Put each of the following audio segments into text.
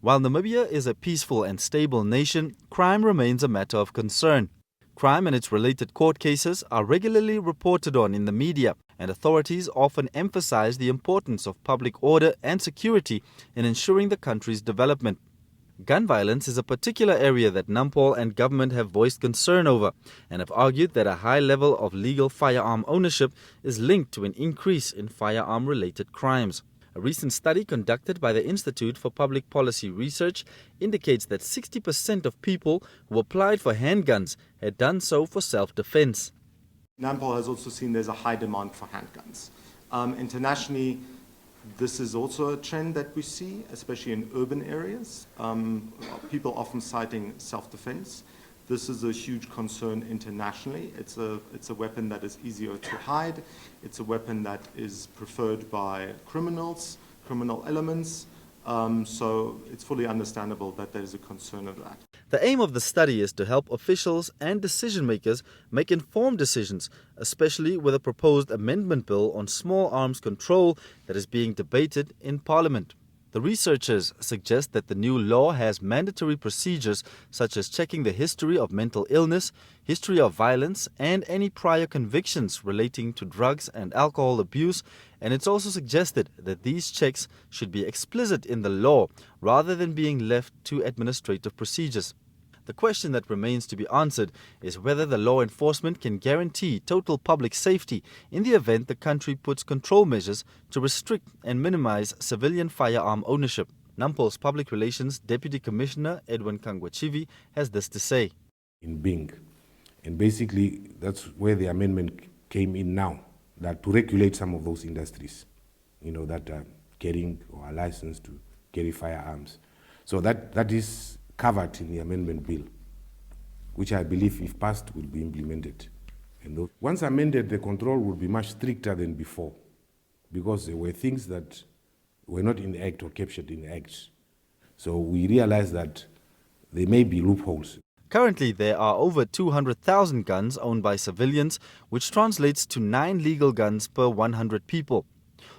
While Namibia is a peaceful and stable nation, crime remains a matter of concern. Crime and its related court cases are regularly reported on in the media, and authorities often emphasize the importance of public order and security in ensuring the country's development. Gun violence is a particular area that Nampol and government have voiced concern over and have argued that a high level of legal firearm ownership is linked to an increase in firearm-related crimes. A recent study conducted by the Institute for Public Policy Research indicates that 60% of people who applied for handguns had done so for self-defense. Nampol has also seen there's a high demand for handguns. Internationally, this is also a trend that we see, especially in urban areas. People often citing self-defense. This is a huge concern internationally. It's a weapon that is easier to hide. It's a weapon that is preferred by criminals, criminal elements. So it's fully understandable that there is a concern of that. The aim of the study is to help officials and decision makers make informed decisions, especially with a proposed amendment bill on small arms control that is being debated in Parliament. The researchers suggest that the new law has mandatory procedures such as checking the history of mental illness, history of violence, and any prior convictions relating to drugs and alcohol abuse, and it's also suggested that these checks should be explicit in the law rather than being left to administrative procedures. The question that remains to be answered is whether the law enforcement can guarantee total public safety in the event the country puts control measures to restrict and minimize civilian firearm ownership. Nampol's Public Relations Deputy Commissioner Edwin Kangwachivi has this to say. In Bing, and basically that's where the amendment came in now, that to regulate some of those industries, that are carrying or are licensed to carry firearms. So that is covered in the amendment bill, which I believe, if passed, will be implemented. And once amended, the control will be much stricter than before, because there were things that were not in the Act or captured in the Act. So we realize that there may be loopholes. Currently, there are over 200,000 guns owned by civilians, which translates to 9 legal guns per 100 people.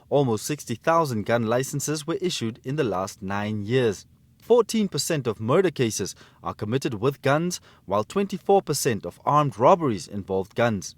Almost 60,000 gun licenses were issued in the last 9 years. 14% of murder cases are committed with guns, while 24% of armed robberies involved guns.